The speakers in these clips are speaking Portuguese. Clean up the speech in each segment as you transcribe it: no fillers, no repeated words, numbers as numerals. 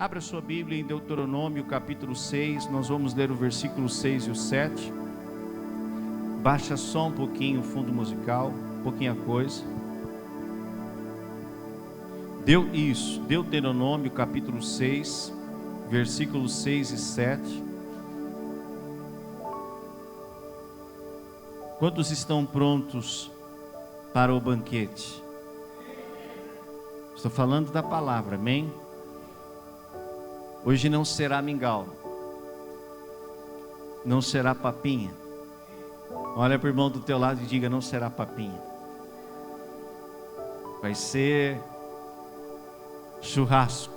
Abra sua Bíblia em Deuteronômio capítulo 6, nós vamos ler o versículo 6 e o 7. Baixa só um pouquinho o fundo musical, pouquinha coisa. Deuteronômio capítulo 6, versículos 6 e 7. Quantos estão prontos para o banquete? Estou falando da palavra, amém? Hoje não será mingau, não será papinha. Olha para o irmão do teu lado e diga: não será papinha. Vai ser churrasco,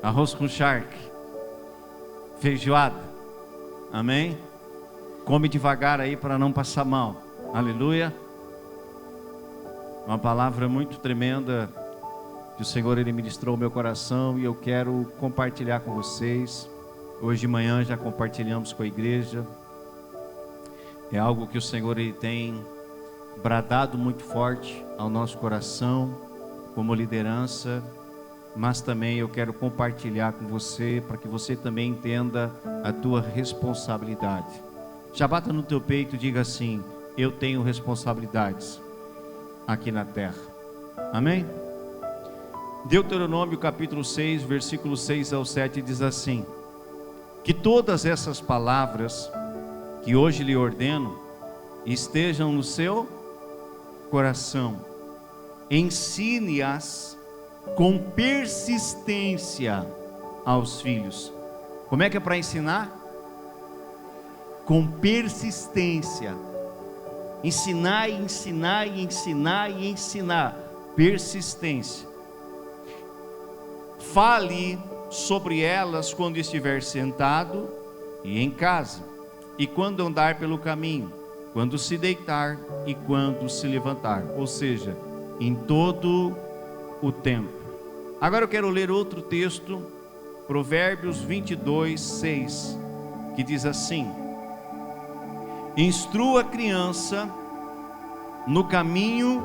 arroz com charque, feijoada, amém? Come devagar aí para não passar mal, aleluia. Uma palavra muito tremenda que o Senhor Ele ministrou ao meu coração e eu quero compartilhar com vocês. Hoje de manhã já compartilhamos com a igreja. É algo que o Senhor Ele tem bradado muito forte ao nosso coração como liderança, mas também eu quero compartilhar com você para que você também entenda a tua responsabilidade. Já bata no teu peito e diga assim: eu tenho responsabilidades aqui na terra, amém? Deuteronômio capítulo 6, versículo 6 ao 7 diz assim: que todas essas palavras que hoje lhe ordeno estejam no seu coração, ensine-as com persistência aos filhos. Como é que é para ensinar? Com persistência. Ensinar, ensinar, ensinar e ensinar. Persistência. Fale sobre elas quando estiver sentado e em casa, e quando andar pelo caminho, quando se deitar e quando se levantar, ou seja, em todo o tempo. Agora eu quero ler outro texto, Provérbios 22, 6, que diz assim: instrua a criança no caminho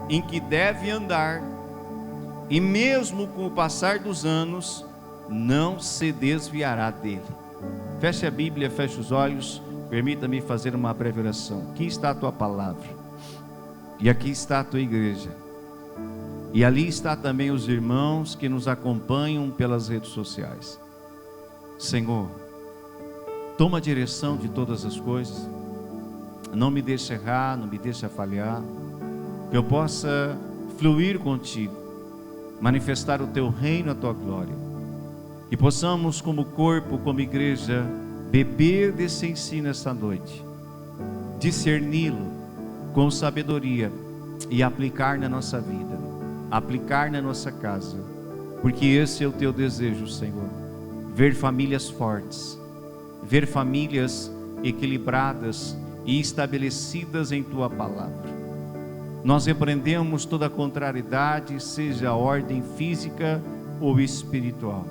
em que deve andar, e mesmo com o passar dos anos, não se desviará dele. Feche a Bíblia, feche os olhos, permita-me fazer uma breve oração. Aqui está a tua palavra, e aqui está a tua igreja, e ali está também os irmãos que nos acompanham pelas redes sociais. Senhor, toma a direção de todas as coisas, não me deixe errar, não me deixe falhar, que eu possa fluir contigo, manifestar o teu reino, a tua glória, que possamos como corpo, como igreja, beber desse ensino esta noite, discerni-lo com sabedoria e aplicar na nossa vida, aplicar na nossa casa, porque esse é o teu desejo, Senhor, ver famílias fortes, ver famílias equilibradas e estabelecidas em tua palavra. Nós repreendemos toda contrariedade, seja a ordem física ou espiritual,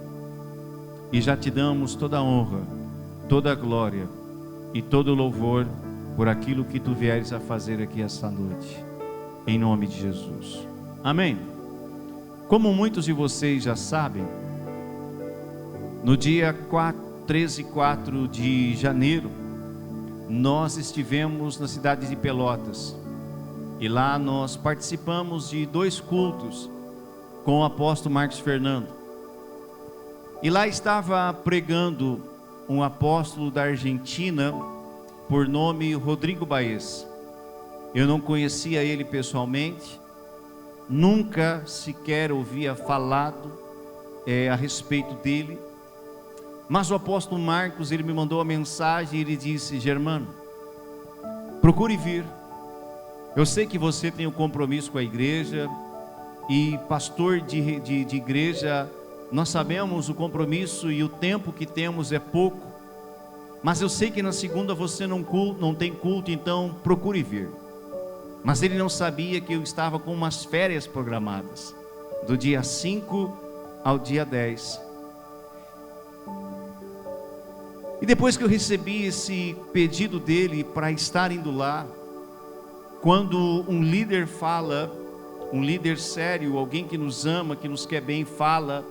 e já te damos toda a honra, toda a glória e todo o louvor por aquilo que tu vieres a fazer aqui esta noite, em nome de Jesus, amém. Como muitos de vocês já sabem, no dia 13 e 4 de janeiro, nós estivemos na cidade de Pelotas, e lá nós participamos de 2 cultos com o apóstolo Marcos Fernando, e lá estava pregando um apóstolo da Argentina, por nome Rodrigo Baez. Eu não conhecia ele pessoalmente, nunca sequer ouvia falado a respeito dele, mas o apóstolo Marcos, ele me mandou a mensagem e ele disse: Germano, procure vir, eu sei que você tem um compromisso com a igreja, e pastor de igreja, nós sabemos o compromisso e o tempo que temos é pouco, mas eu sei que na segunda você não tem culto, então procure vir. Mas ele não sabia que eu estava com umas férias programadas, do dia 5 ao dia 10, e depois que eu recebi esse pedido dele para estar indo lá, quando um líder fala, um líder sério, alguém que nos ama, que nos quer bem, fala,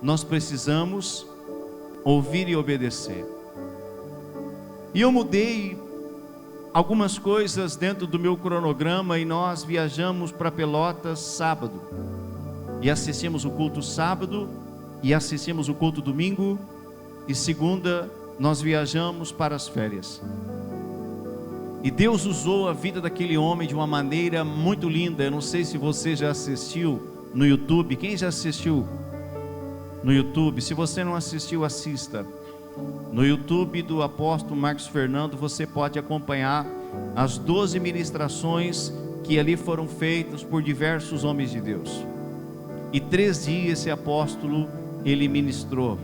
nós precisamos ouvir e obedecer. E eu mudei algumas coisas dentro do meu cronograma e nós viajamos para Pelotas sábado. E assistimos o culto sábado e assistimos o culto domingo, e segunda nós viajamos para as férias. E Deus usou a vida daquele homem de uma maneira muito linda. Eu não sei se você já assistiu no YouTube. Quem já assistiu no YouTube? Se você não assistiu, assista. No YouTube do apóstolo Marcos Fernando, você pode acompanhar as 12 ministrações que ali foram feitas por diversos homens de Deus. E 3 dias esse apóstolo, ele ministrou.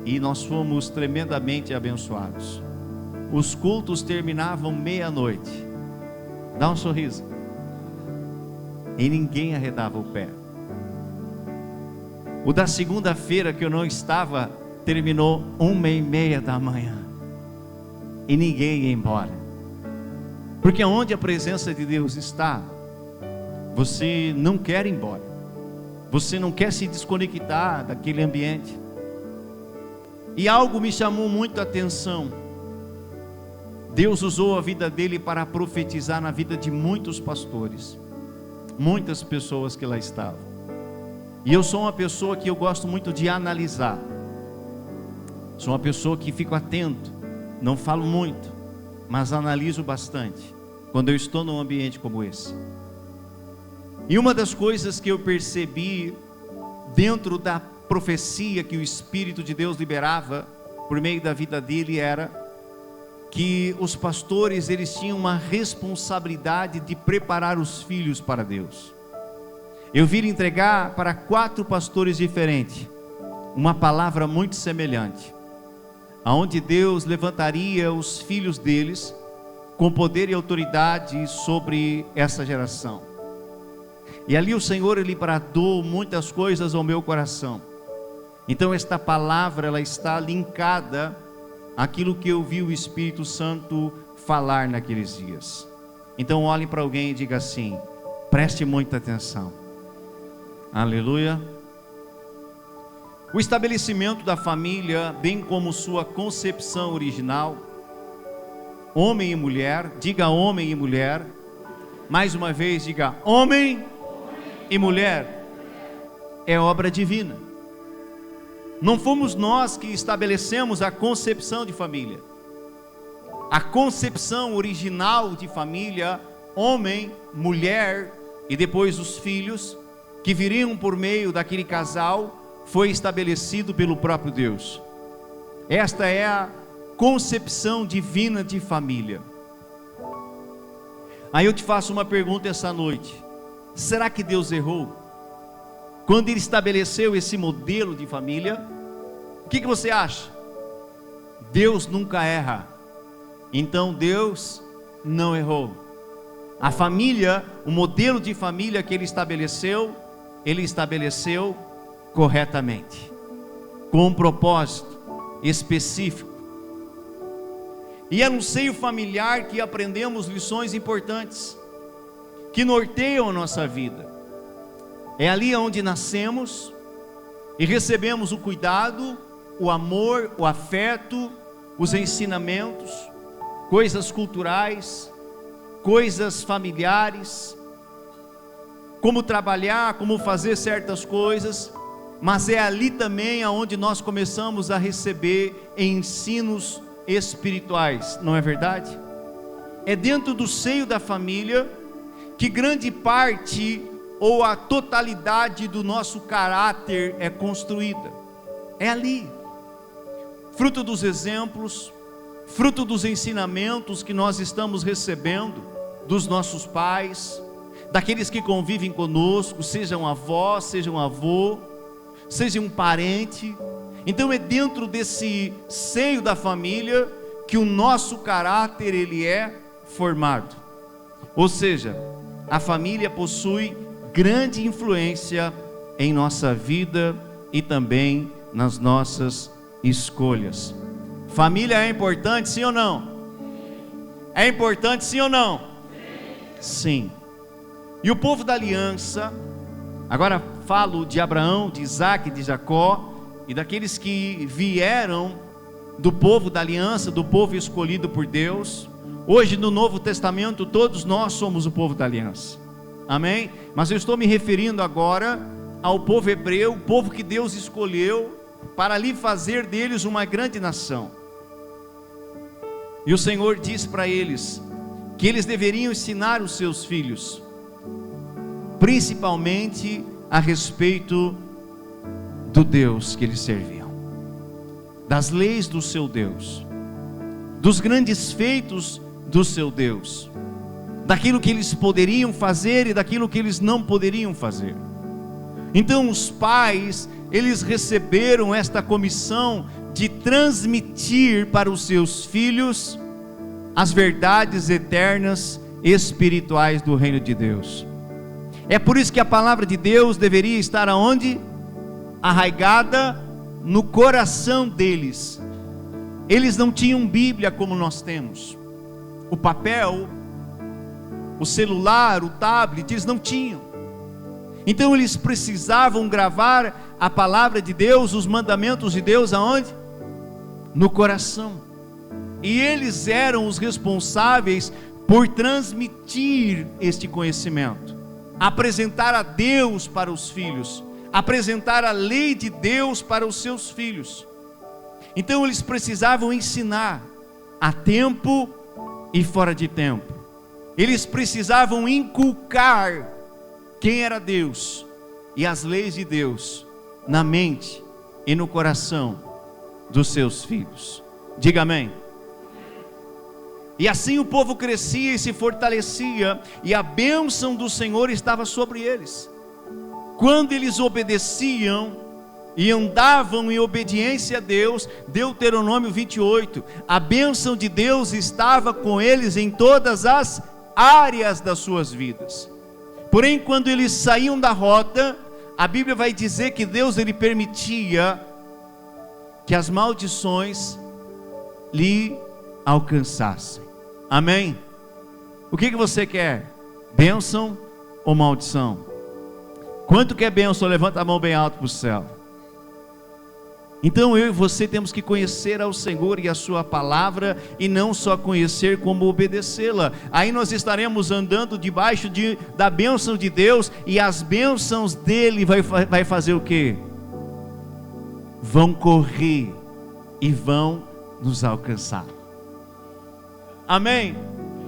E nós fomos tremendamente abençoados. Os cultos terminavam meia-noite. Dá um sorriso. E ninguém arredava o pé. O da segunda-feira que eu não estava, terminou 1h30 da manhã. E ninguém ia embora. Porque onde a presença de Deus está, você não quer ir embora. Você não quer se desconectar daquele ambiente. E algo me chamou muito a atenção. Deus usou a vida dele para profetizar na vida de muitos pastores, muitas pessoas que lá estavam. E eu sou uma pessoa que eu gosto muito de analisar. Sou uma pessoa que fico atento, não falo muito, mas analiso bastante quando eu estou num ambiente como esse. E uma das coisas que eu percebi dentro da profecia que o Espírito de Deus liberava por meio da vida dele era que os pastores, eles tinham uma responsabilidade de preparar os filhos para Deus. Eu vi ele entregar para 4 pastores diferentes uma palavra muito semelhante, aonde Deus levantaria os filhos deles com poder e autoridade sobre essa geração. E ali o Senhor, ele bradou muitas coisas ao meu coração. Então esta palavra, ela está linkada àquilo que eu vi o Espírito Santo falar naqueles dias. Então olhe para alguém e diga assim: preste muita atenção. Aleluia. O estabelecimento da família, bem como sua concepção original, homem e mulher, diga homem e mulher, mais uma vez diga homem e mulher, é obra divina. Não fomos nós que estabelecemos a concepção de família. A concepção original de família, homem, mulher e depois os filhos, que viriam por meio daquele casal, foi estabelecido pelo próprio Deus. Esta é a concepção divina de família. Aí eu te faço uma pergunta essa noite: será que Deus errou quando Ele estabeleceu esse modelo de família? O que você acha? Deus nunca erra. Então Deus não errou. A família, o modelo de família que Ele estabeleceu corretamente, com um propósito específico. E é no seio familiar que aprendemos lições importantes, que norteiam a nossa vida. É ali onde nascemos e recebemos o cuidado, o amor, o afeto, os ensinamentos, coisas culturais, coisas familiares, como trabalhar, como fazer certas coisas. Mas é ali também onde nós começamos a receber ensinos espirituais, não é verdade? É dentro do seio da família que grande parte ou a totalidade do nosso caráter é construída. É ali, fruto dos exemplos, fruto dos ensinamentos que nós estamos recebendo dos nossos pais, daqueles que convivem conosco, sejam avó, sejam avô, seja um parente. Então é dentro desse seio da família que o nosso caráter ele é formado. Ou seja, a família possui grande influência em nossa vida e também nas nossas escolhas. Família é importante, sim ou não? É importante, sim ou não? Sim. E o povo da aliança, agora falo de Abraão, de Isaac, de Jacó e daqueles que vieram do povo da aliança, do povo escolhido por Deus. Hoje no Novo Testamento todos nós somos o povo da aliança, amém? Mas eu estou me referindo agora ao povo hebreu, o povo que Deus escolheu para lhe fazer deles uma grande nação. E o Senhor disse para eles que eles deveriam ensinar os seus filhos, principalmente a respeito do Deus que eles serviam, das leis do seu Deus, dos grandes feitos do seu Deus, daquilo que eles poderiam fazer e daquilo que eles não poderiam fazer. Então os pais, eles receberam esta comissão de transmitir para os seus filhos as verdades eternas espirituais do reino de Deus. É por isso que a palavra de Deus deveria estar aonde? Arraigada no coração deles. Eles não tinham Bíblia como nós temos, o papel, o celular, o tablet, eles não tinham. Então eles precisavam gravar a palavra de Deus, os mandamentos de Deus aonde? No coração. E eles eram os responsáveis por transmitir este conhecimento, apresentar a Deus para os filhos, apresentar a lei de Deus para os seus filhos. Então eles precisavam ensinar a tempo e fora de tempo. Eles precisavam inculcar quem era Deus e as leis de Deus na mente e no coração dos seus filhos. Diga amém. E assim o povo crescia e se fortalecia, e a bênção do Senhor estava sobre eles. Quando eles obedeciam e andavam em obediência a Deus, Deuteronômio 28, a bênção de Deus estava com eles em todas as áreas das suas vidas. Porém, quando eles saíam da rota, a Bíblia vai dizer que Deus ele permitia que as maldições lhe alcançassem. Amém? O que você quer? Bênção ou maldição? Quanto quer bênção? Levanta a mão bem alto para o céu. Então eu e você temos que conhecer ao Senhor e a sua palavra, e não só conhecer, como obedecê-la. Aí nós estaremos andando debaixo da bênção de Deus, e as bênçãos dele vai fazer o quê? Vão correr e vão nos alcançar. Amém?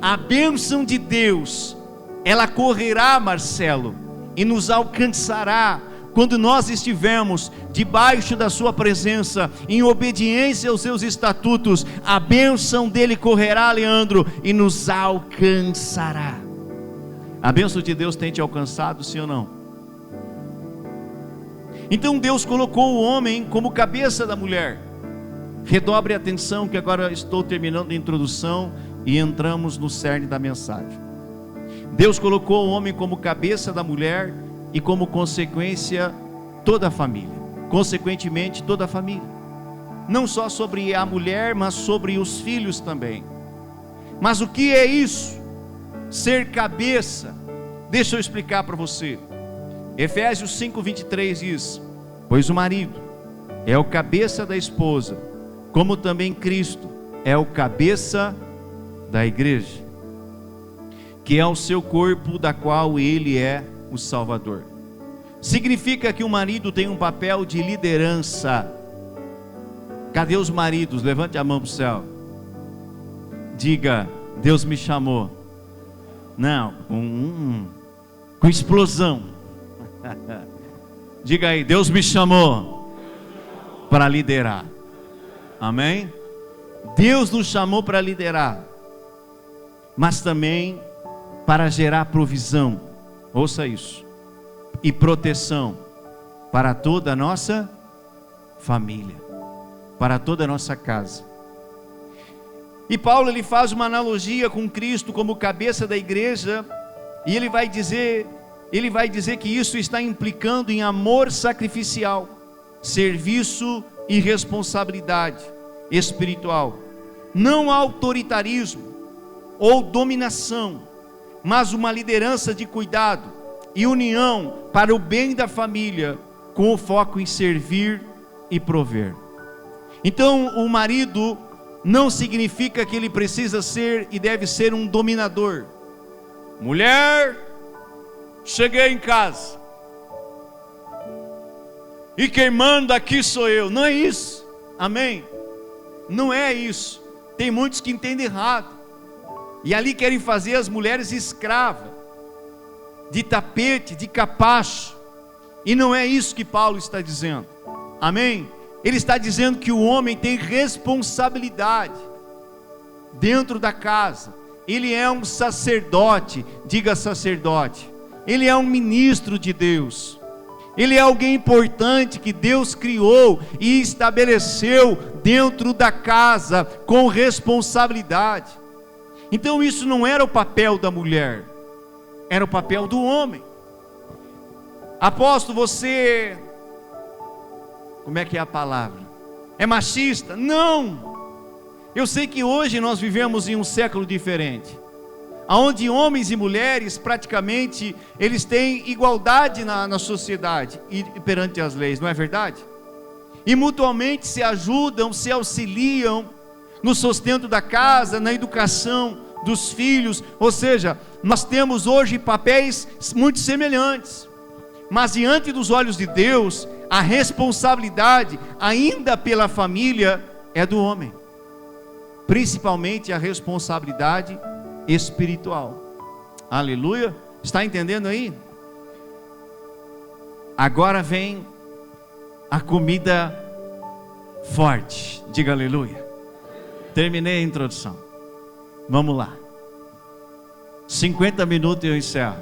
A bênção de Deus, ela correrá, Marcelo, e nos alcançará quando nós estivermos debaixo da sua presença, em obediência aos seus estatutos. A bênção dele correrá, Leandro, e nos alcançará. A bênção de Deus tem te alcançado, sim ou não? Então Deus colocou o homem como cabeça da mulher. Redobre a atenção, que agora estou terminando a introdução e entramos no cerne da mensagem. Deus colocou o homem como cabeça da mulher, e como consequência toda a família, consequentemente toda a família, não só sobre a mulher, mas sobre os filhos também. Mas o que é isso? Ser cabeça? Deixa eu explicar para você. Efésios 5:23 diz: pois o marido é o cabeça da esposa, como também Cristo é o cabeça da igreja, que é o seu corpo, da qual ele é o Salvador. Significa que o marido tem um papel de liderança. Cadê os maridos? Levante a mão para o céu. Diga: Deus me chamou. Não, com explosão. Diga aí: Deus me chamou para liderar. Amém? Deus nos chamou para liderar, mas também para gerar provisão. Ouça isso. E proteção para toda a nossa família, para toda a nossa casa. E Paulo ele faz uma analogia com Cristo como cabeça da igreja, e ele vai dizer que isso está implicando em amor sacrificial, serviço e responsabilidade espiritual, não autoritarismo ou dominação, mas uma liderança de cuidado, e união para o bem da família, com o foco em servir e prover. Então, o marido não significa que ele precisa ser e deve ser um dominador. Mulher, cheguei em casa e quem manda aqui sou eu. Não é isso, amém? Não é isso. Tem muitos que entendem errado, e ali querem fazer as mulheres escravas, de tapete, de capacho, e não é isso que Paulo está dizendo, amém? Ele está dizendo que o homem tem responsabilidade dentro da casa. Ele é um sacerdote, diga sacerdote. Ele é um ministro de Deus. Ele é alguém importante que Deus criou e estabeleceu dentro da casa com responsabilidade. Então isso não era o papel da mulher, era o papel do homem. Apóstolo, você, como é que é a palavra? É machista? Não! Eu sei que hoje nós vivemos em um século diferente, onde homens e mulheres praticamente eles têm igualdade na sociedade e perante as leis, não é verdade? E mutuamente se ajudam, se auxiliam no sustento da casa, na educação dos filhos. Ou seja, nós temos hoje papéis muito semelhantes, mas diante dos olhos de Deus, a responsabilidade ainda pela família é do homem, principalmente a responsabilidade espiritual. Aleluia, está entendendo aí? Agora vem a comida forte, diga aleluia. Terminei a introdução, vamos lá. 50 minutos e eu encerro.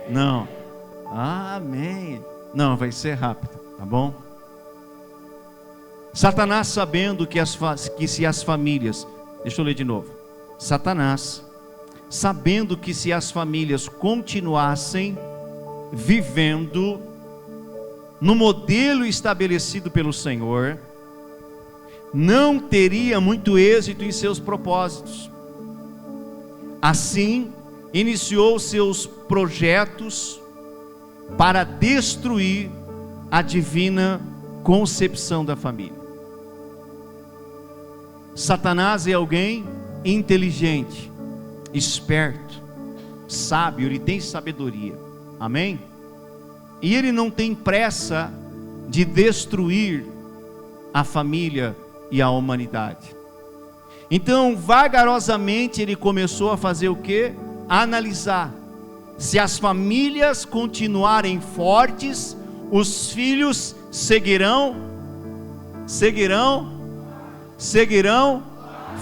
Não, amém. Não, vai ser rápido, tá bom? Satanás, sabendo que se as famílias, deixa eu ler de novo. Satanás, sabendo que se as famílias continuassem vivendo no modelo estabelecido pelo Senhor, não teria muito êxito em seus propósitos. Assim, iniciou seus projetos para destruir a divina concepção da família. Satanás é alguém inteligente, esperto, sábio, ele tem sabedoria, amém? E ele não tem pressa de destruir a família e a humanidade. Então, vagarosamente ele começou a fazer o quê? A analisar. Se as famílias continuarem fortes, os filhos seguirão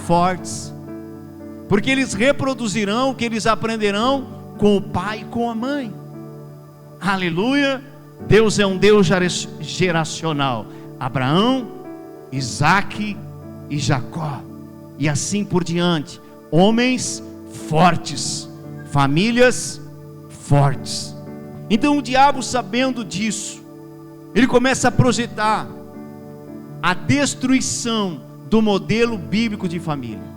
fortes, porque eles reproduzirão o que eles aprenderão com o pai e com a mãe. Aleluia. Deus é um Deus geracional. Abraão, Isaque e Jacó, e assim por diante. Homens fortes, famílias fortes. Então o diabo, sabendo disso, ele começa a projetar a destruição do modelo bíblico de família.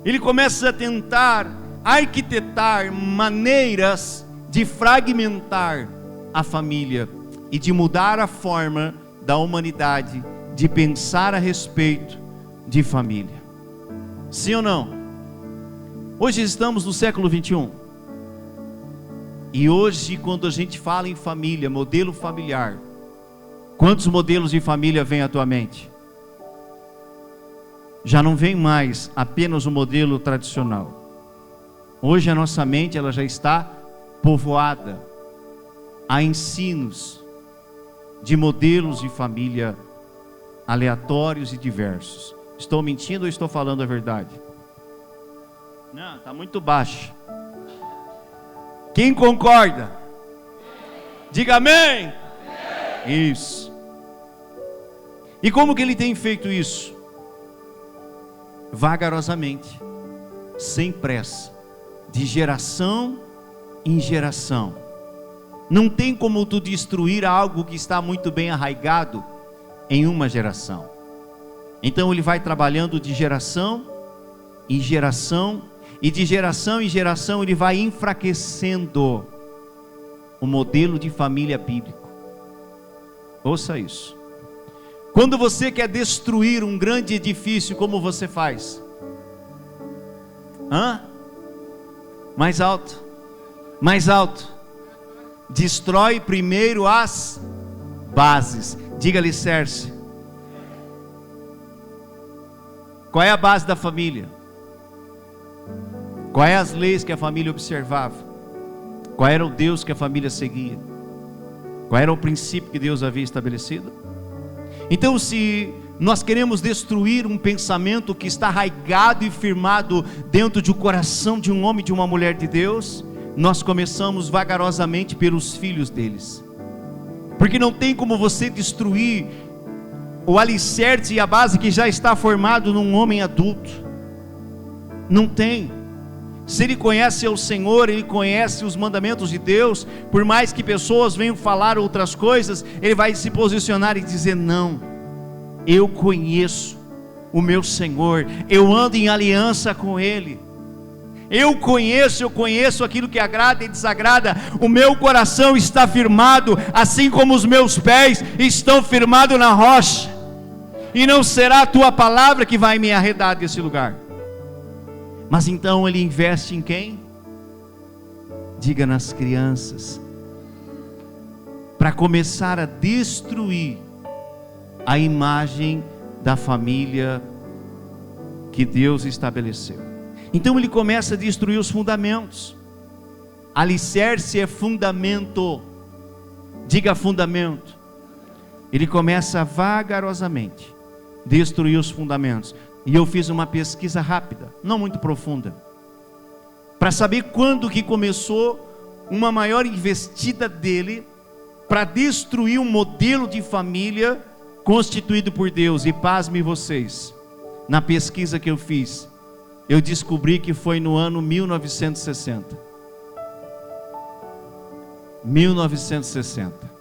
Ele começa a tentar arquitetar maneiras de fragmentar a família e de mudar a forma da humanidade de pensar a respeito de família. Sim ou não? Hoje estamos no século 21. E hoje, quando a gente fala em família, modelo familiar, quantos modelos de família vem à tua mente? Já não vem mais apenas o modelo tradicional. Hoje a nossa mente ela já está povoada a ensinos de modelos de família aleatórios e diversos. Estou mentindo ou estou falando a verdade? Não, está muito baixo. Quem concorda? Diga amém. Isso. E como que ele tem feito isso? Vagarosamente, sem pressa, de geração em geração. Não tem como tu destruir algo que está muito bem arraigado em uma geração. Então ele vai trabalhando de geração em geração, e de geração em geração ele vai enfraquecendo o modelo de família bíblico. Ouça isso. Quando você quer destruir um grande edifício, como você faz? Mais alto. Mais alto. Destrói primeiro as bases. Diga alicerce. Qual é a base da família? Quais é as leis que a família observava? Qual era o Deus que a família seguia? Qual era o princípio que Deus havia estabelecido? Então, se nós queremos destruir um pensamento que está arraigado e firmado dentro do coração de um homem e de uma mulher de Deus, nós começamos vagarosamente pelos filhos deles, porque não tem como você destruir o alicerce e a base que já está formado num homem adulto. Não tem. Se ele conhece o Senhor, ele conhece os mandamentos de Deus, por mais que pessoas venham falar outras coisas, ele vai se posicionar e dizer: não, eu conheço o meu Senhor, eu ando em aliança com Ele, eu conheço aquilo que agrada e desagrada, o meu coração está firmado, assim como os meus pés estão firmados na rocha, e não será a tua palavra que vai me arredar desse lugar. Mas então ele investe em quem? Diga: nas crianças, para começar a destruir a imagem da família que Deus estabeleceu. Então ele começa a destruir os fundamentos. Alicerce é fundamento. Diga: fundamento. Ele começa vagarosamente a destruir os fundamentos. E eu fiz uma pesquisa rápida, não muito profunda, para saber quando que começou uma maior investida dele para destruir um modelo de família constituído por Deus. E pasme vocês, na pesquisa que eu fiz, eu descobri que foi no ano 1960. 1960.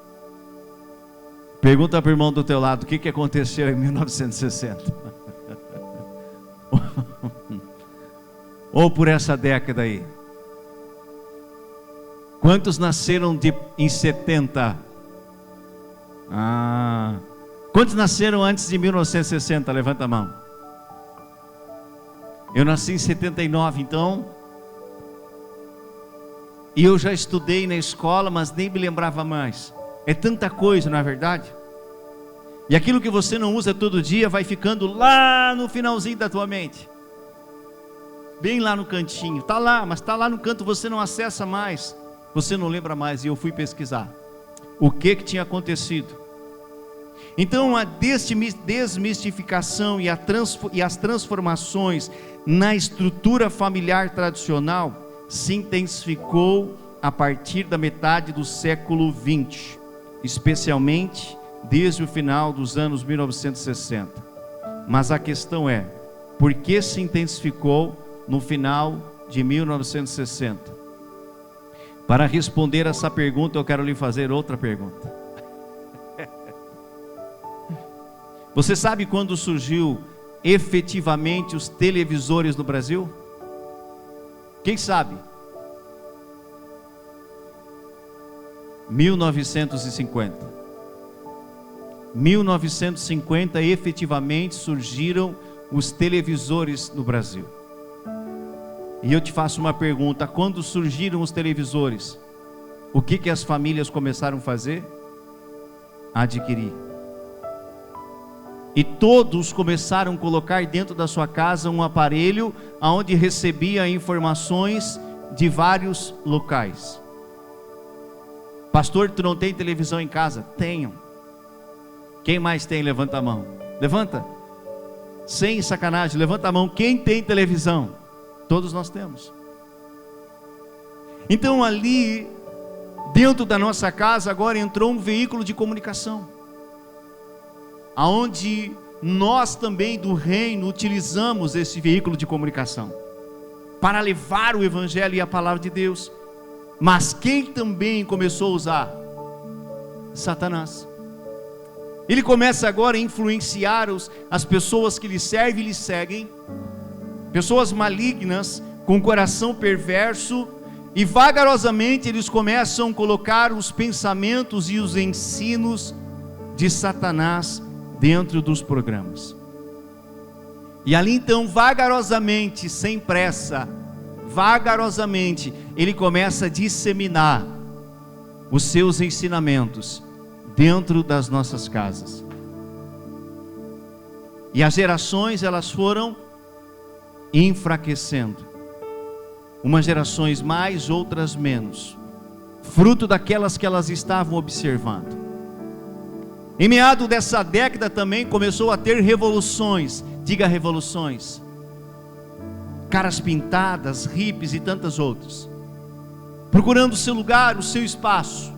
Pergunta para o irmão do teu lado: o que aconteceu em 1960? Ou por essa década aí? Quantos nasceram em 70? Quantos nasceram antes de 1960? Levanta a mão. Eu nasci em 79, então. E eu já estudei na escola, mas nem me lembrava mais. É tanta coisa, não é verdade? E aquilo que você não usa todo dia vai ficando lá no finalzinho da tua mente, bem lá no cantinho. Está lá, mas está lá no canto, você não acessa mais, você não lembra mais. E eu fui pesquisar o que tinha acontecido. Então a desmistificação e as transformações na estrutura familiar tradicional se intensificou a partir da metade do século 20, especialmente desde o final dos anos 1960. Mas a questão é: por que se intensificou no final de 1960? Para responder essa pergunta, eu quero lhe fazer outra pergunta. Você sabe quando surgiu efetivamente os televisores no Brasil? Quem sabe? 1950. 1950 efetivamente surgiram os televisores no Brasil. E eu te faço uma pergunta: quando surgiram os televisores, o que as famílias começaram a fazer? Adquirir. E todos começaram a colocar dentro da sua casa um aparelho onde recebia informações de vários locais. Pastor, tu não tem televisão em casa? Tenho. Quem mais tem? Levanta a mão. Levanta. Sem sacanagem, levanta a mão. Quem tem televisão? Todos nós temos. Então ali, dentro da nossa casa, agora entrou um veículo de comunicação, aonde nós também do reino utilizamos esse veículo de comunicação para levar o evangelho e a palavra de Deus. Mas quem também começou a usar? Satanás. Ele começa agora a influenciar as pessoas que lhe servem e lhe seguem, pessoas malignas, com coração perverso, E vagarosamente eles começam a colocar os pensamentos e os ensinos de Satanás dentro dos programas. E ali então, vagarosamente, sem pressa, vagarosamente, ele começa a disseminar os seus ensinamentos dentro das nossas casas. E as gerações, elas foram enfraquecendo. Umas gerações mais, outras menos, fruto daquelas que elas estavam observando. Em meado dessa década também começou a ter revoluções, diga revoluções, caras pintadas, hippies e tantas outras, procurando o seu lugar, o seu espaço,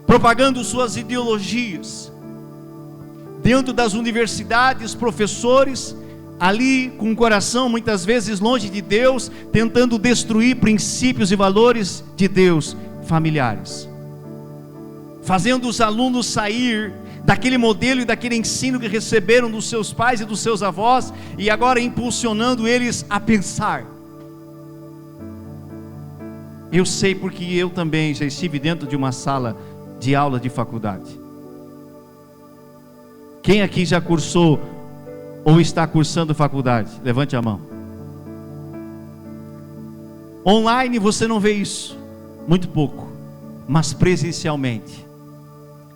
propagando suas ideologias, dentro das universidades, professores, ali com o coração muitas vezes longe de Deus, tentando destruir princípios e valores de Deus, familiares, fazendo os alunos sair daquele modelo e daquele ensino que receberam dos seus pais e dos seus avós, e agora impulsionando eles a pensar. Eu sei porque eu também já estive dentro de uma sala de aula de faculdade. Quem aqui já cursou ou está cursando faculdade? Levante a mão. Online você não vê isso, muito pouco, mas presencialmente,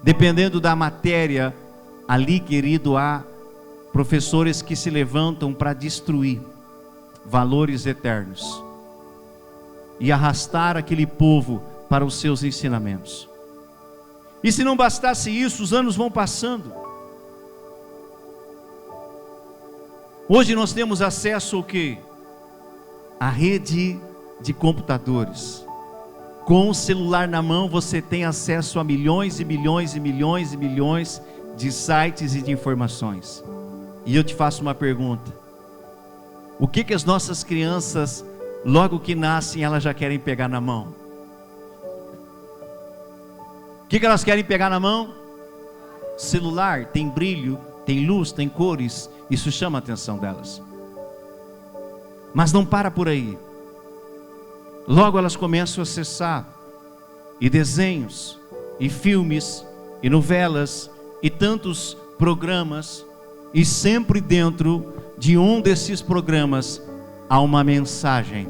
dependendo da matéria, ali, querido, há professores que se levantam para destruir valores eternos e arrastar aquele povo para os seus ensinamentos. E se não bastasse isso, os anos vão passando. Hoje nós temos acesso ao quê? A rede de computadores. Com o celular na mão você tem acesso a milhões e milhões e milhões e milhões de sites e de informações. E eu te faço uma pergunta: o que as nossas crianças, logo que nascem, elas já querem pegar na mão? O que elas querem pegar na mão? Celular, tem brilho, tem luz, tem cores, isso chama a atenção delas. Mas não para por aí. Logo elas começam a acessar e desenhos, e filmes, e novelas, e tantos programas, e sempre dentro de um desses programas há uma mensagem,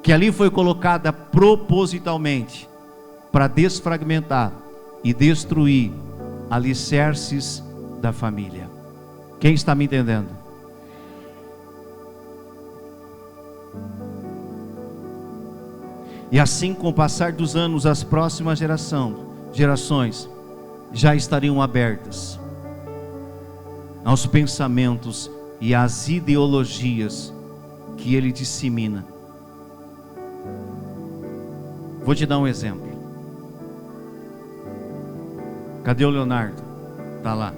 que ali foi colocada propositalmente, para desfragmentar e destruir alicerces da família. Quem está me entendendo? E assim, com o passar dos anos, as próximas gerações já estariam abertas aos pensamentos e às ideologias que ele dissemina. Vou te dar um exemplo. Cadê o Leonardo? Está lá.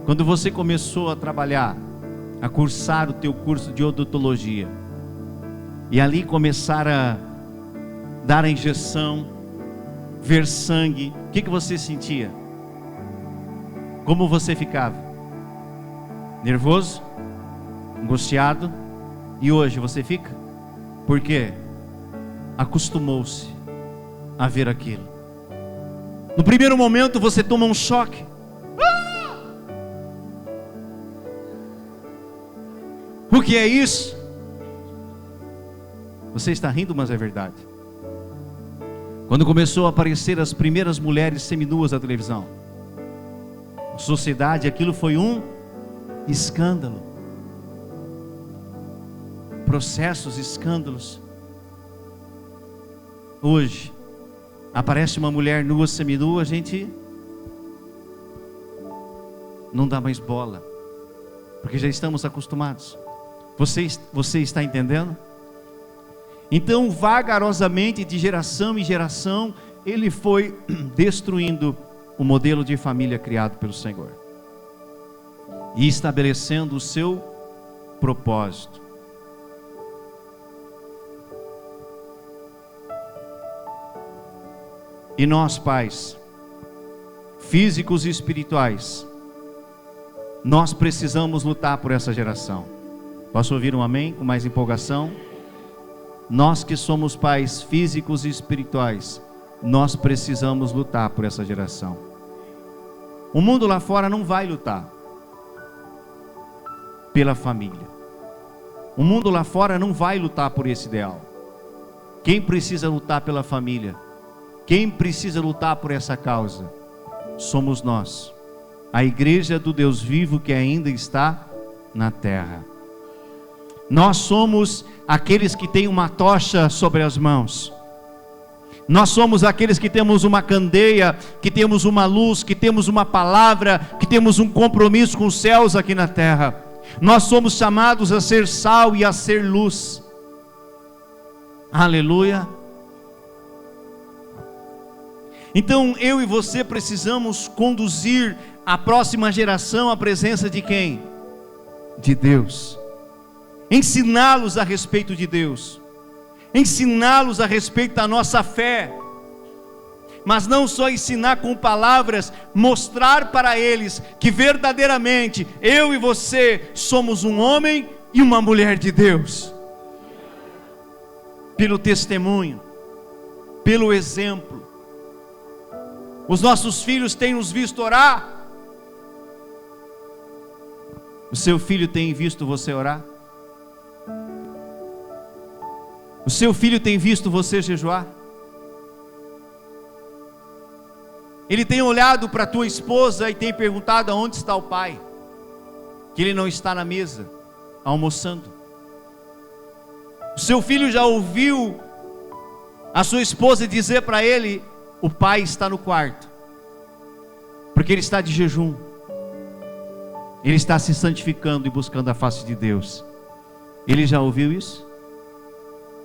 Quando você começou a trabalhar, a cursar o teu curso de odontologia, e ali começar a dar a injeção, ver sangue, o que você sentia? Como você ficava? Nervoso? Angustiado? E hoje você fica? Por quê? Acostumou-se a ver aquilo. No primeiro momento você toma um choque. O que é isso? Você está rindo, mas é verdade. Quando começou a aparecer as primeiras mulheres seminuas na televisão, a sociedade, aquilo foi um escândalo. Processos, escândalos. Hoje, aparece uma mulher nua, seminua, a gente não dá mais bola, porque já estamos acostumados. Você está entendendo? Então, vagarosamente, de geração em geração, ele foi destruindo o modelo de família criado pelo Senhor e estabelecendo o seu propósito. E nós, pais, físicos e espirituais, nós precisamos lutar por essa geração. Posso ouvir um amém com mais empolgação? nós que somos pais físicos e espirituais, nós precisamos lutar por essa geração. O mundo lá fora não vai lutar pela família. O mundo lá fora não vai lutar por esse ideal. Quem precisa lutar pela família, quem precisa lutar por essa causa, somos nós, a igreja do Deus vivo que ainda está na terra. Nós somos aqueles que têm uma tocha sobre as mãos. Nós somos aqueles que temos uma candeia, que temos uma luz, que temos uma palavra, que temos um compromisso com os céus aqui na terra. Nós somos chamados a ser sal e a ser luz. Aleluia. Então eu e você precisamos conduzir a próxima geração à presença de quem? De Deus. Ensiná-los a respeito de Deus, ensiná-los a respeito da nossa fé, mas não só ensinar com palavras, mostrar para eles que verdadeiramente eu e você somos um homem e uma mulher de Deus, pelo testemunho, pelo exemplo. Os nossos filhos têm nos visto orar. O seu filho tem visto você orar? O seu filho tem visto você jejuar? Ele tem olhado para a tua esposa e tem perguntado aonde está o pai, que ele não está na mesa, almoçando. O seu filho já ouviu a sua esposa dizer para ele: o pai está no quarto, porque ele está de jejum, ele está se santificando e buscando a face de Deus. Ele já ouviu isso?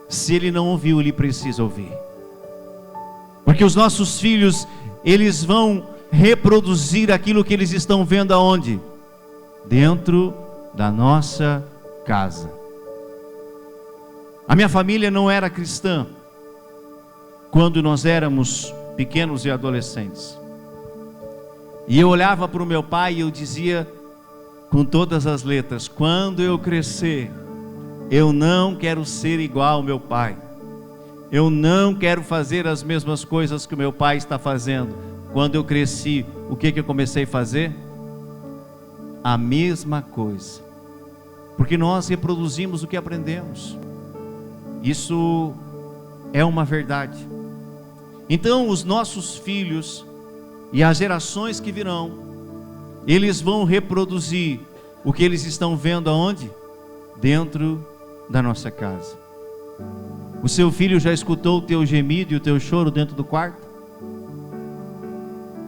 Se ele não ouviu, ele precisa ouvir, porque os nossos filhos, eles vão reproduzir aquilo que eles estão vendo aonde? Dentro da nossa casa. A minha família não era cristã quando nós éramos pequenos e adolescentes, e eu olhava para o meu pai e eu dizia com todas as letras: quando eu crescer, eu não quero ser igual ao meu pai. Eu não quero fazer as mesmas coisas que o meu pai está fazendo. Quando eu cresci, o que eu comecei a fazer? A mesma coisa. Porque nós reproduzimos o que aprendemos. Isso é uma verdade. Então os nossos filhos e as gerações que virão, eles vão reproduzir o que eles estão vendo aonde? Dentro da nossa casa. O seu filho já escutou o teu gemido e o teu choro dentro do quarto?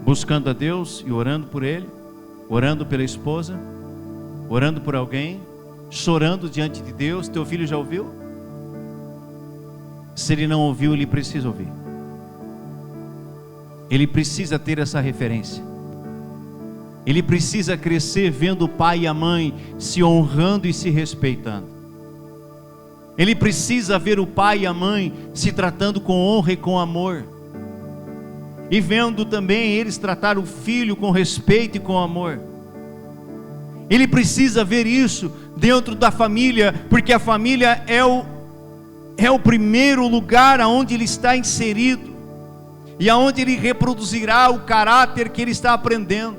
Buscando a Deus e orando por ele, orando pela esposa, orando por alguém, chorando diante de Deus. Teu filho já ouviu? Se ele não ouviu, ele precisa ouvir. Ele precisa ter essa referência. Ele precisa crescer vendo o pai e a mãe se honrando e se respeitando. Ele precisa ver o pai e a mãe se tratando com honra e com amor, e vendo também eles tratar o filho com respeito e com amor. Ele precisa ver isso dentro da família, porque a família é o primeiro lugar aonde ele está inserido, e aonde ele reproduzirá o caráter que ele está aprendendo.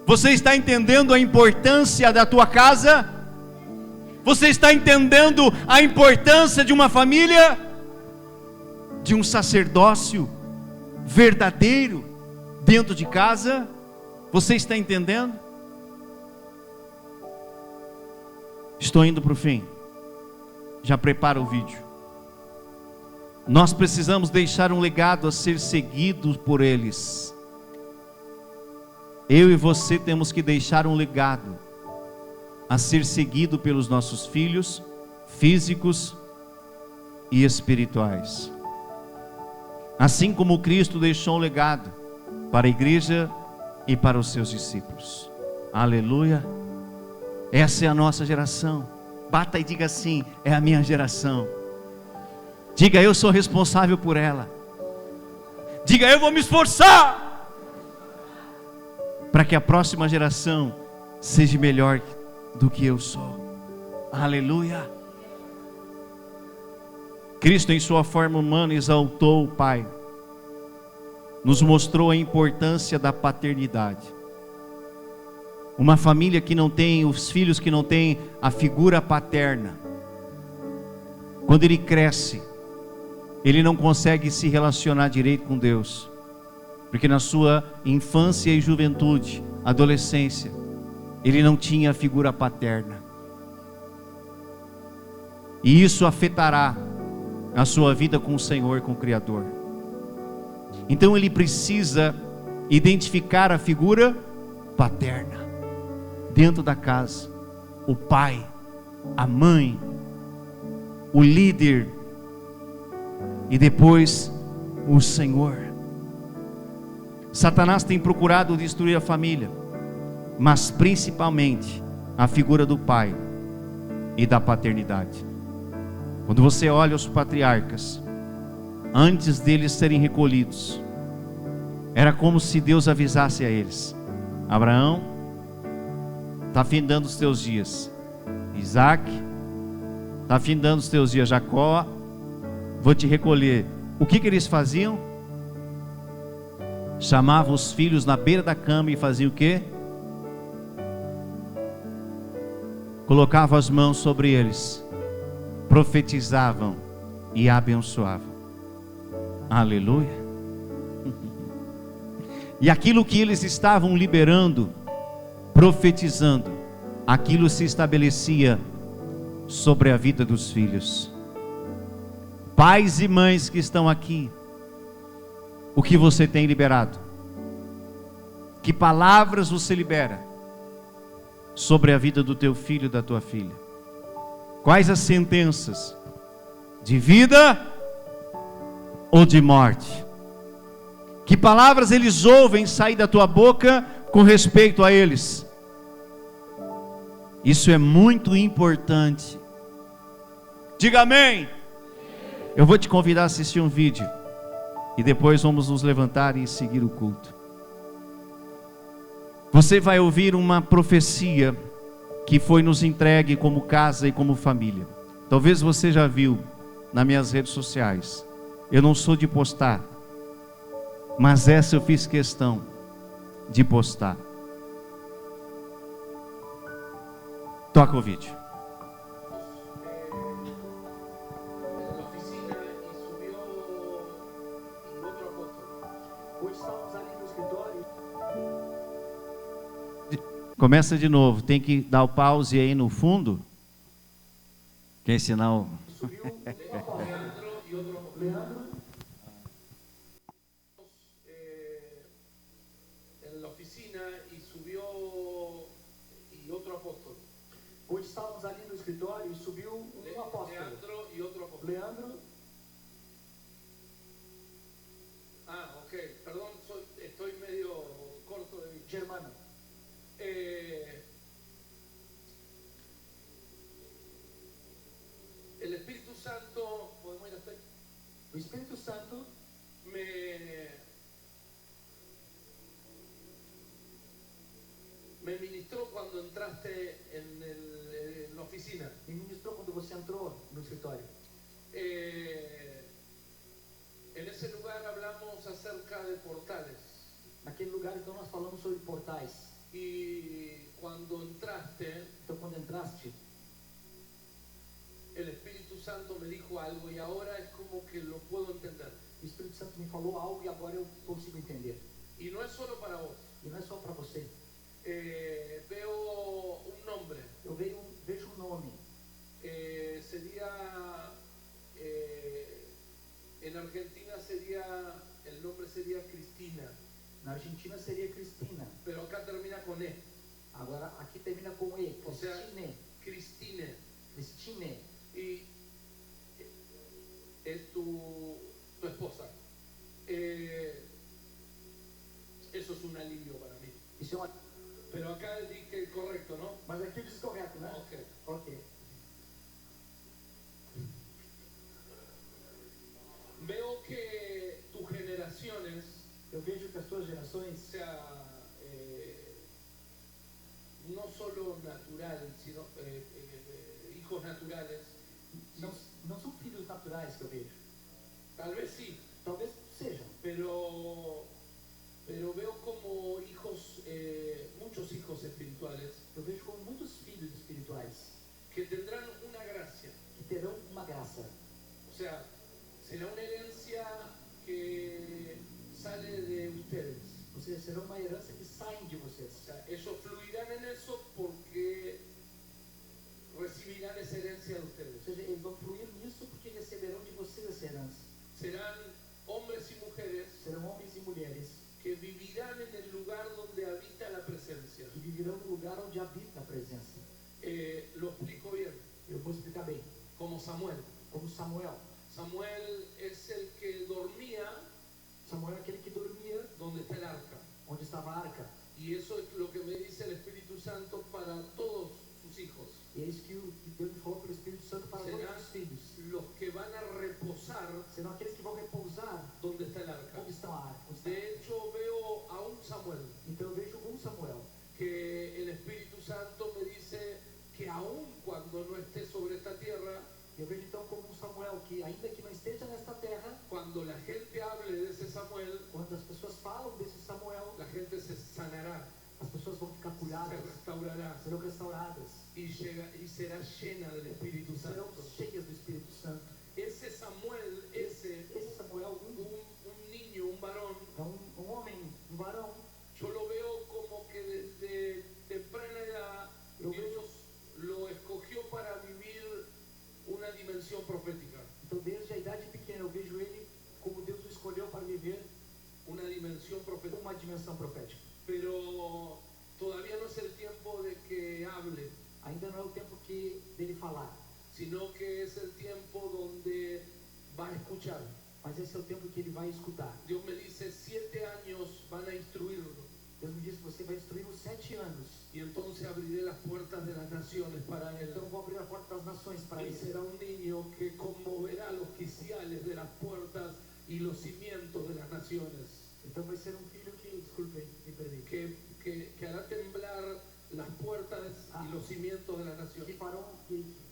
Você está entendendo a importância da tua casa? Você está entendendo a importância de uma família? De um sacerdócio verdadeiro dentro de casa? Você está entendendo? Estou indo para o fim. Já prepara o vídeo. Nós precisamos deixar um legado a ser seguido por eles. Eu e você temos que deixar um legado a ser seguido pelos nossos filhos físicos e espirituais. Assim como Cristo deixou um legado para a igreja e para os seus discípulos. Aleluia. Essa é a nossa geração. Bata e diga assim: é a minha geração. Diga: eu sou responsável por ela. Diga: eu vou me esforçar para que a próxima geração seja melhor do que eu sou. Aleluia. Cristo, em sua forma humana, exaltou o Pai, nos mostrou a importância da paternidade. Uma família que não tem, os filhos que não têm a figura paterna, quando ele cresce, ele não consegue se relacionar direito com Deus, porque na sua infância e juventude, adolescência, ele não tinha a figura paterna, e isso afetará a sua vida com o Senhor, com o Criador. Então ele precisa identificar a figura paterna dentro da casa, o pai, a mãe, o líder, e depois o Senhor. Satanás tem procurado destruir a família, mas principalmente a figura do pai e da paternidade. Quando você olha os patriarcas, antes deles serem recolhidos, era como se Deus avisasse a eles: Abraão, está findando os teus dias. Isaac, está findando os teus dias. Jacó, vou te recolher. O que eles faziam? Chamavam os filhos na beira da cama e faziam o quê? Colocavam as mãos sobre eles, profetizavam e abençoavam. Aleluia. E aquilo que eles estavam liberando, profetizando, aquilo se estabelecia sobre a vida dos filhos. Pais e mães que estão aqui, o que você tem liberado? Que palavras você libera sobre a vida do teu filho e da tua filha? Quais as sentenças? De vida ou de morte? Que palavras eles ouvem sair da tua boca com respeito a eles? Isso é muito importante. Diga amém. Eu vou te convidar a assistir um vídeo e depois vamos nos levantar e seguir o culto. Você vai ouvir uma profecia que foi nos entregue como casa e como família. Talvez você já viu nas minhas redes sociais. Eu não sou de postar, mas essa eu fiz questão de postar. Toca o vídeo. Começa de novo, tem que dar o pause aí no fundo. Quer ensinar o... Hoje estávamos ali no escritório e subiu um apóstolo. Leandro e outro apóstolo. Leandro. Ah, ok. Perdón, estoy medio corto de vista. Germano. El Espíritu Santo, podemos ir hasta ahí. El Espíritu Santo me ministró cuando entraste en la oficina. Me ministró cuando você entrou no escritório. En ese lugar hablamos acerca de portales. Naquele lugar então nós falamos sobre portais. Y cuando entraste, então quando entraste, el Espíritu Santo me dijo algo y ahora es como que lo puedo entender. O Espírito Santo me falou algo e agora eu consigo entender. Y no es solo para vos. E não é só para você. Veo un nombre. Eu vejo um nome. Sería en Argentina el nombre sería Cristina. Na Argentina seria Cristina. Pero acá termina con E. Agora aqui termina com E. O sea, Cristine. Cristine. Y es tu esposa. Eso es un alivio para mí. Isso é uma... Pero acá dije correcto, ¿no? Mas aqui diz correto, né? Ok. Veo que tus generaciones, eu vejo que as tuas gerações, sea no solo natural, sino hijos naturales, não são filhos naturais que eu vejo. Talvez sim. Talvez sejam. Pero veo como hijos, muchos hijos espirituales. Eu vejo como muitos filhos espirituais. Que tendrán una gracia. Que terão uma graça. O sea, será una herencia que sale de ustedes. Ou seja, será uma herança que sai de vocês. O sea, ellos fluirán en eso porque recibirán esa herencia de ustedes. Ou seja, eles vão fluir nisso porque receberão de vocês essa herança. Serán hombres y mujeres. Serão homens e mulheres que vivirán en el lugar donde habita la presencia. Que vivirão no lugar onde habita a presença. Lo explico bien. Eu vou explicar bem. Como Samuel. Como Samuel. Samuel es el que dormía. Samuel é aquele que dormia. Donde está el arca. Onde estava a arca. Y eso es lo que me dice el Espíritu Santo para todos sus hijos. E é isso que Deus me falou pelo Espírito Santo para todos os filhos. Los que van a reposar. Serão aqueles que vão repousar. Donde está el arca. Onde está a arca. De hecho veo a un Samuel. Então eu vejo um Samuel. Que el Espíritu Santo me dice que aun cuando no esté sobre esta tierra. Eu vejo então como um Samuel que ainda que não esteja nesta terra, quando a gente hable desse Samuel, quando as pessoas falam desse Samuel, a gente se sanará. As pessoas vão ficar curadas, se restaurará, serão restauradas e será cheia do Espírito Santo. Serão cheias do Espírito Santo. Esse Samuel, esse Samuel, um niño, um varão, um homem, um varão. Eu lo veo como que desde temprana edad Dios lo escogió para vivir uma dimensão profética. Então desde a idade pequena eu vejo ele como Deus o escolheu para viver uma dimensão profética. Uma dimensão profética. Pero todavía no es el tiempo de que hable. Ainda não é o tempo que dele falar. Sino que es el tiempo donde va a escuchar. Mas esse é o tempo que ele vai escutar. Deus me disse 7 anos van a instruirlo. Deus me disse você vai instruir os 7 anos. E então abriré as portas das nações para ele. Então vou abrir a porta das nações para ele. Será um niño que conmoverá los quiciales de las puertas y los cimientos de las naciones. Então vai ser um filho que, desculpe, me perdi. Que hará temblar las puertas y los cimientos de las naciones. Que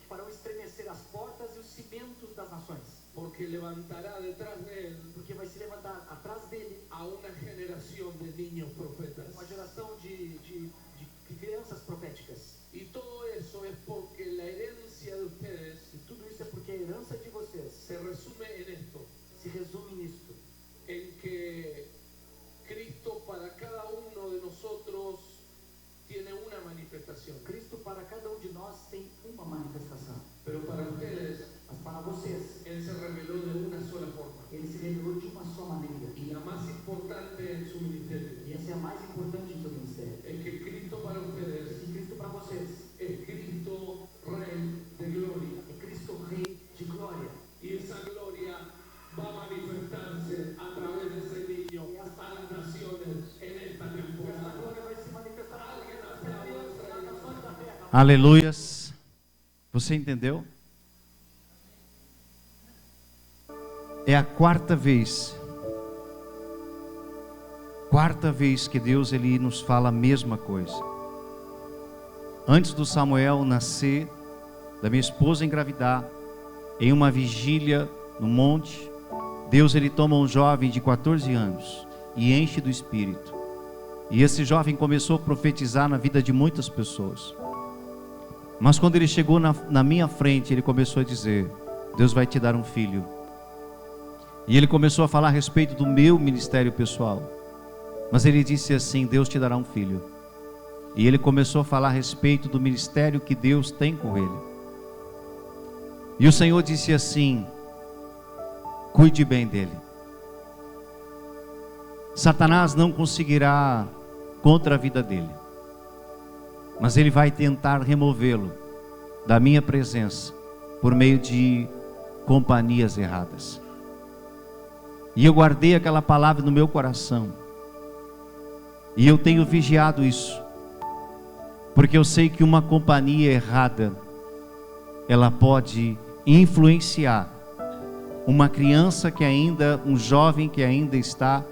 farão estremecer as portas e os cimentos das nações. Porque levantará detrás de él. Porque vai se levantar atrás dele a uma geração de niños profetas. Uma geração de crianças proféticas. E todo isso é porque a herança de vocês. E tudo isso é porque a herança de vocês se resume em esto. Se resume nisto. Em que Cristo para cada uno de nosotros tiene una manifestación. Cristo para cada um de nós tem uma manifestação. Pero para ustedes, mas para vocês, Él se reveló de una sola forma. Ele se revelou de uma só maneira. Y la más importante en su ministerio. E essa é a mais importante em seu ministério. Es que Cristo para ustedes, que Cristo para vocês, es Cristo Rey de gloria. É Cristo Rei de glória. Y esa gloria va a manifestarse a través de ese niño a las naciones en esta temporada. Aleluias. Você entendeu? É a quarta vez que Deus ele nos fala a mesma coisa. Antes do Samuel nascer, da minha esposa engravidar, em uma vigília no monte, Deus ele toma um jovem de 14 anos e enche do Espírito. E esse jovem começou a profetizar na vida de muitas pessoas. Mas quando ele chegou na minha frente, ele começou a dizer: Deus vai te dar um filho. E ele começou a falar a respeito do meu ministério pessoal. Mas ele disse assim: Deus te dará um filho. E ele começou a falar a respeito do ministério que Deus tem com ele. E o Senhor disse assim: cuide bem dele. Satanás não conseguirá contra a vida dele, mas ele vai tentar removê-lo da minha presença por meio de companhias erradas. E eu guardei aquela palavra no meu coração, e eu tenho vigiado isso, porque eu sei que uma companhia errada, ela pode influenciar uma criança que ainda, um jovem que ainda está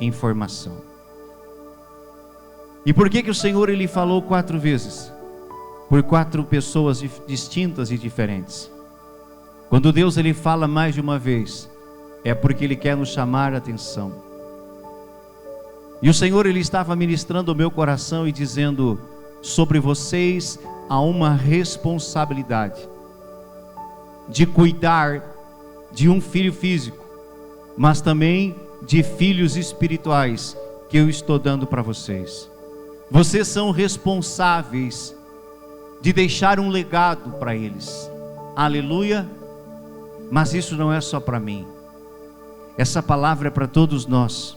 em formação. E por que o Senhor ele falou 4 vezes? Por 4 pessoas distintas e diferentes. Quando Deus ele fala mais de uma vez, é porque Ele quer nos chamar a atenção. E o Senhor ele estava ministrando o meu coração e dizendo: sobre vocês há uma responsabilidade de cuidar de um filho físico, mas também de filhos espirituais que eu estou dando para vocês. Vocês são responsáveis de deixar um legado para eles. Aleluia. Mas isso não é só para mim. Essa palavra é para todos nós.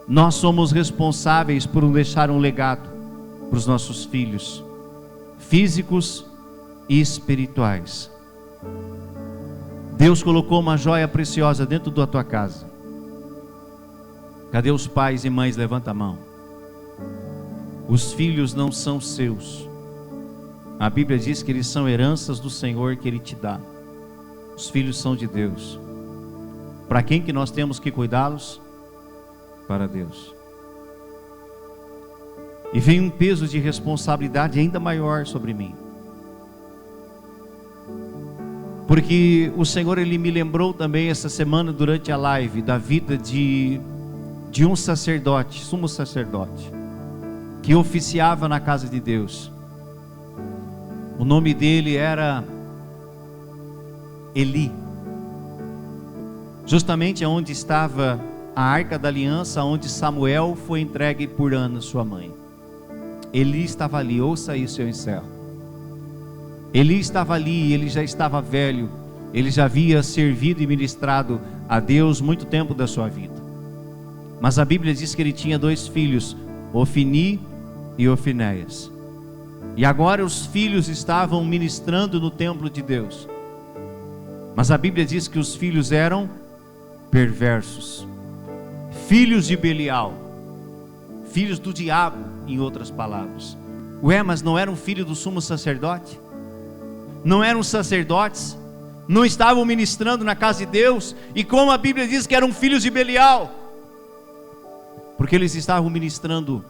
Nós somos responsáveis por deixar um legado para os nossos filhos, físicos e espirituais. Deus colocou uma joia preciosa dentro da tua casa. Cadê os pais e mães? Levanta a mão. Os filhos não são seus. A Bíblia diz que eles são heranças do Senhor que Ele te dá. Os filhos são de Deus. Para quem que nós temos que cuidá-los? Para Deus. E vem um peso de responsabilidade ainda maior sobre mim. Porque o Senhor ele me lembrou também essa semana durante a live da vida de um sacerdote, sumo sacerdote, que oficiava na casa de Deus. O nome dele era Eli. Justamente onde estava a Arca da Aliança, onde Samuel foi entregue por Ana, sua mãe. Eli estava ali. Ouça isso, eu encerro. Eli estava ali, ele já estava velho, ele já havia servido e ministrado a Deus muito tempo da sua vida. Mas a Bíblia diz que ele tinha 2 filhos, Ofni e Ofinéias. E agora os filhos estavam ministrando no templo de Deus. Mas a Bíblia diz que os filhos eram perversos, filhos de Belial, filhos do diabo, em outras palavras. Ué, mas não era um filho do sumo sacerdote? Não eram sacerdotes? Não estavam ministrando na casa de Deus? E como a Bíblia diz que eram filhos de Belial? Porque eles estavam ministrando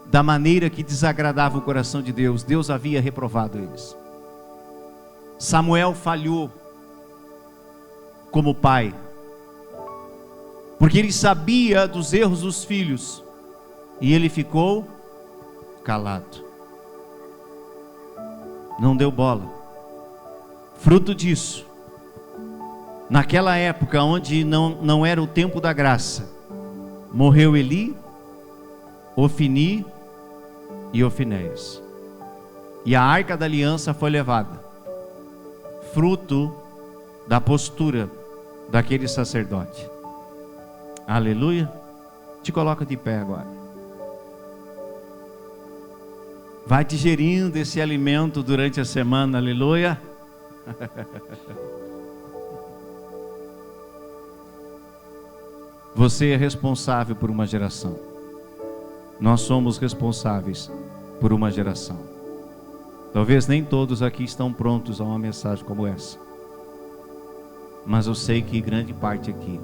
da maneira que desagradava o coração de Deus. Deus havia reprovado eles. Samuel falhou como pai, porque ele sabia dos erros dos filhos, e ele ficou calado, não deu bola. Fruto disso, naquela época onde não era o tempo da graça, morreu Eli, Ofni e Ofinéias, e a Arca da Aliança foi levada, fruto da postura daquele sacerdote. Aleluia. Te coloca de pé agora. Vai digerindo esse alimento durante a semana. Aleluia. Você é responsável por uma geração. Nós somos responsáveis por uma geração. Talvez nem todos aqui estão prontos a uma mensagem como essa, mas eu sei que grande parte aqui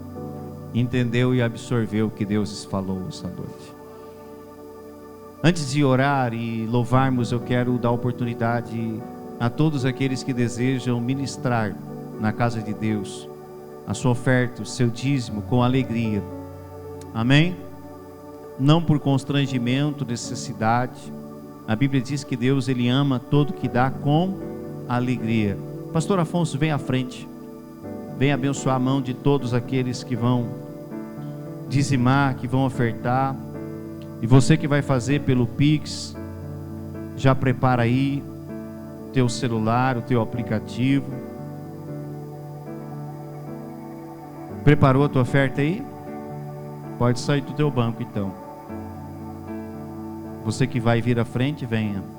entendeu e absorveu o que Deus falou essa noite. Antes de orar e louvarmos, eu quero dar oportunidade a todos aqueles que desejam ministrar na casa de Deus a sua oferta, o seu dízimo com alegria. Amém? Não por constrangimento, necessidade. A Bíblia diz que Deus ele ama todo que dá com alegria. Pastor Afonso, vem à frente. Vem abençoar a mão de todos aqueles que vão dizimar, que vão ofertar. E você que vai fazer pelo Pix, já prepara aí teu celular, o teu aplicativo. Preparou a tua oferta aí? Pode sair do teu banco então. Você que vai vir à frente, venha.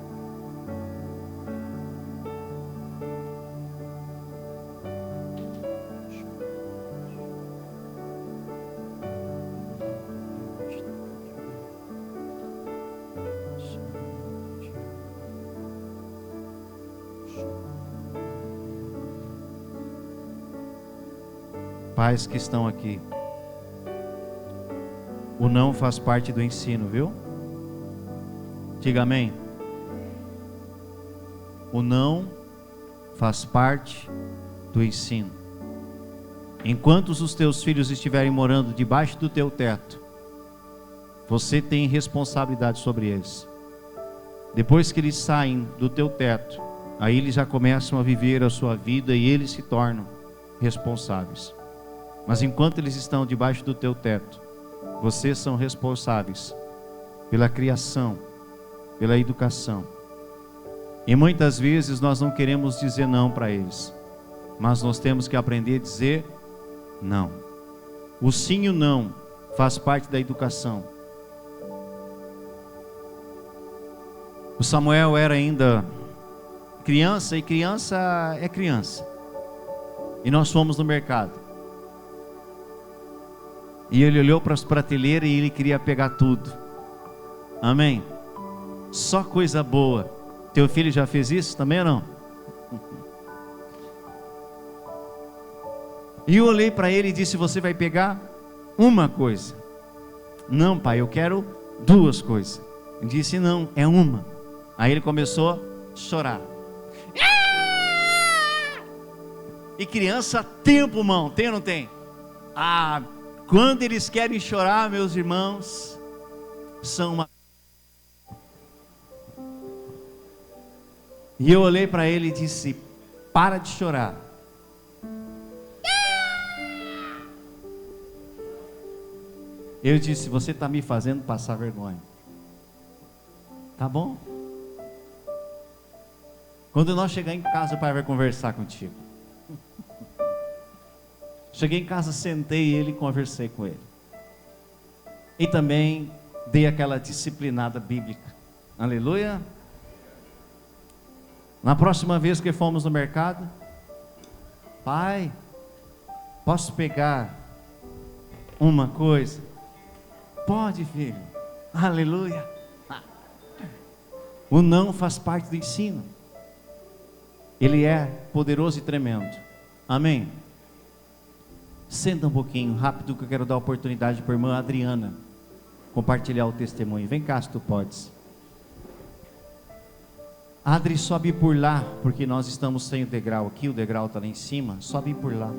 Pais que estão aqui, o não faz parte do ensino, viu? Diga amém. O não faz parte do ensino. Enquanto os teus filhos estiverem morando debaixo do teu teto, você tem responsabilidade sobre eles. Depois que eles saem do teu teto, aí eles já começam a viver a sua vida e eles se tornam responsáveis. Mas enquanto eles estão debaixo do teu teto, vocês são responsáveis pela criação, pela educação. E muitas vezes nós não queremos dizer não para eles, mas nós temos que aprender a dizer não. O sim e o não faz parte da educação. O Samuel era ainda criança, e criança é criança. E nós fomos no mercado. E ele olhou para as prateleiras e ele queria pegar tudo. Amém? Só coisa boa. Teu filho já fez isso também ou não? E eu olhei para ele e disse: você vai pegar uma coisa. Não, pai, eu quero duas coisas. Ele disse: não, é uma. Aí ele começou a chorar. E criança tem pulmão, tem ou não tem? Quando eles querem chorar, meus irmãos, são uma... E eu olhei para ele e disse: para de chorar. Eu disse: você está me fazendo passar vergonha. Tá bom? Quando nós chegar em casa, o pai vai conversar contigo. Cheguei em casa, sentei ele e conversei com ele. E também dei aquela disciplinada bíblica. Aleluia. Na próxima vez que fomos no mercado: pai, posso pegar uma coisa? Pode, filho. Aleluia. O não faz parte do ensino. Ele é poderoso e tremendo. Amém? Senta um pouquinho, rápido, que eu quero dar oportunidade para a irmã Adriana compartilhar o testemunho. Vem cá, se tu podes. Adri, sobe por lá, porque nós estamos sem o degrau aqui, o degrau está lá em cima. Sobe por lá.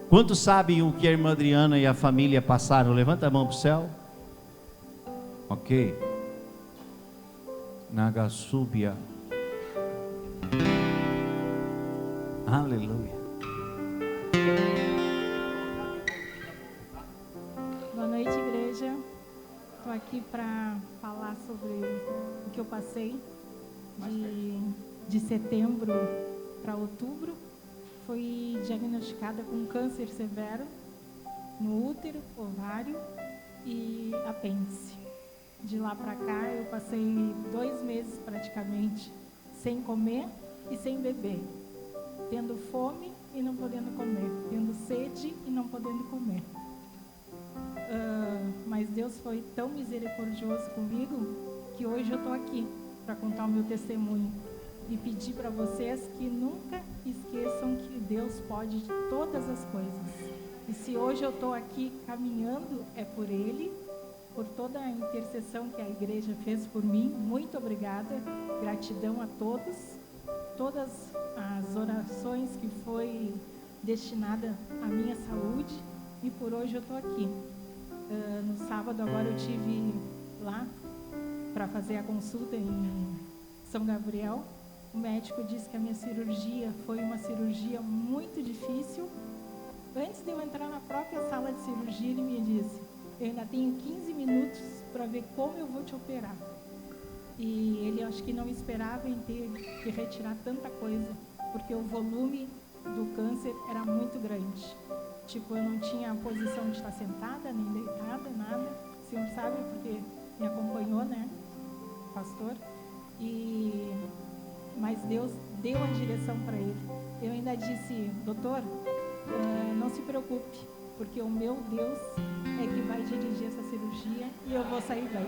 Quantos sabem o que a irmã Adriana e a família passaram? Levanta a mão para o céu. Ok. Nagasúbia. Aleluia. Boa noite, igreja. Estou aqui para falar sobre o que eu passei de setembro para outubro. Fui diagnosticada com câncer severo no útero, ovário e apêndice. De lá para cá eu passei 2 meses praticamente sem comer e sem beber, tendo fome e não podendo comer, tendo sede e não podendo comer. Mas Deus foi tão misericordioso comigo que hoje eu estou aqui para contar o meu testemunho e pedir para vocês que nunca esqueçam que Deus pode todas as coisas. E se hoje eu estou aqui caminhando, é por Ele, por toda a intercessão que a igreja fez por mim. Muito obrigada, gratidão a todos, todas as orações que foi destinada à minha saúde, e por hoje eu estou aqui. No sábado agora eu tive lá para fazer a consulta em São Gabriel. O médico disse que a minha cirurgia foi uma cirurgia muito difícil. Antes de eu entrar na própria sala de cirurgia, ele me disse: eu ainda tenho 15 minutos para ver como eu vou te operar. E ele, acho que não esperava em ter que retirar tanta coisa, porque o volume do câncer era muito grande. Tipo, eu não tinha a posição de estar sentada, nem deitada, nada. O senhor sabe, porque me acompanhou, né, pastor? Mas Deus deu a direção para ele. Eu ainda disse: doutor, não se preocupe, porque o meu Deus é que vai dirigir essa cirurgia e eu vou sair bem.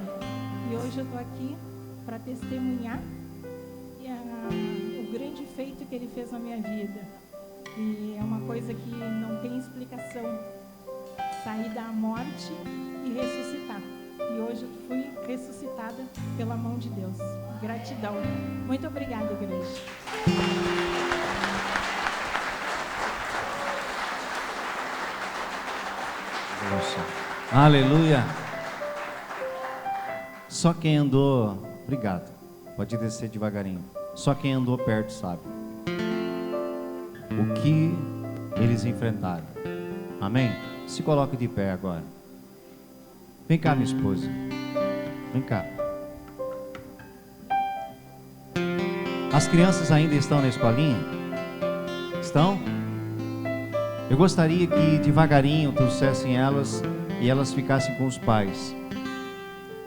E hoje eu estou aqui para testemunhar o grande feito que Ele fez na minha vida. E é uma coisa que não tem explicação: sair da morte e ressuscitar. e hoje eu fui ressuscitada pela mão de Deus. Gratidão. Muito obrigada, igreja. Aleluia. Só quem andou, obrigado, pode descer devagarinho. Só quem andou perto sabe o que eles enfrentaram. Amém? Se coloque de pé agora. Vem cá, minha esposa. Vem cá. As crianças ainda estão na escolinha? Estão? Eu gostaria que devagarinho trouxessem elas e elas ficassem com os pais.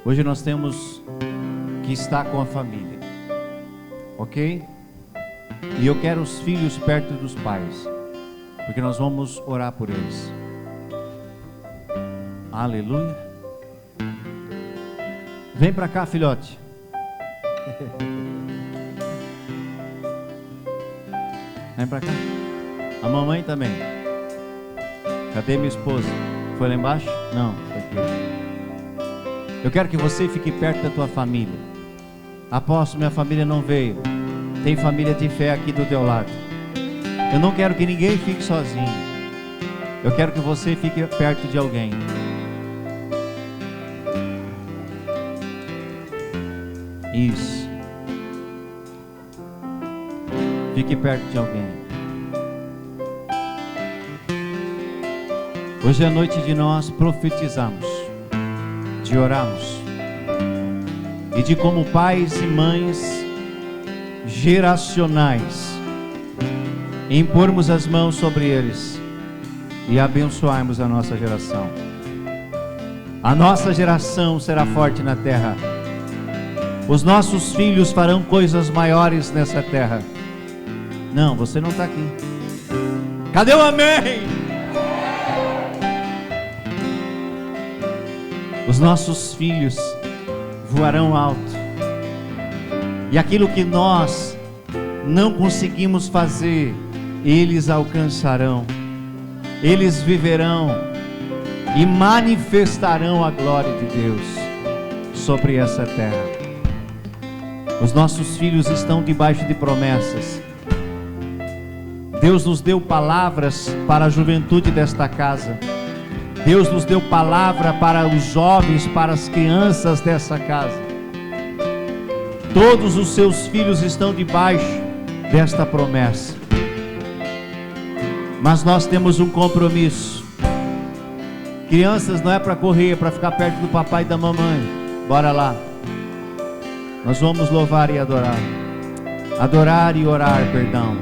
Hoje nós temos que estar com a família, ok? E eu quero os filhos perto dos pais, porque nós vamos orar por eles. Aleluia. Vem para cá, filhote. Vem para cá. A mamãe também. Cadê minha esposa? Foi lá embaixo? Não, foi aqui. Eu quero que você fique perto da tua família. Apóstolo, minha família não veio. Tem família de fé aqui do teu lado. Eu não quero que ninguém fique sozinho. Eu quero que você fique perto de alguém. Isso. Fique perto de alguém. Hoje é noite de nós profetizarmos, de orarmos e de, como pais e mães geracionais, impormos as mãos sobre eles e abençoarmos a nossa geração. A nossa geração será forte na terra. Os nossos filhos farão coisas maiores nessa terra. Não, você não está aqui. Cadê o amém? Os nossos filhos voarão alto. E aquilo que nós não conseguimos fazer, eles alcançarão. Eles viverão e manifestarão a glória de Deus sobre essa terra. Os nossos filhos estão debaixo de promessas. Deus nos deu palavras para a juventude desta casa. Deus nos deu palavra para os jovens, para as crianças dessa casa. Todos os seus filhos estão debaixo desta promessa. Mas nós temos um compromisso. Crianças, não é para correr, é para ficar perto do papai e da mamãe. Bora lá. Nós vamos louvar e adorar. Adorar e orar, perdão.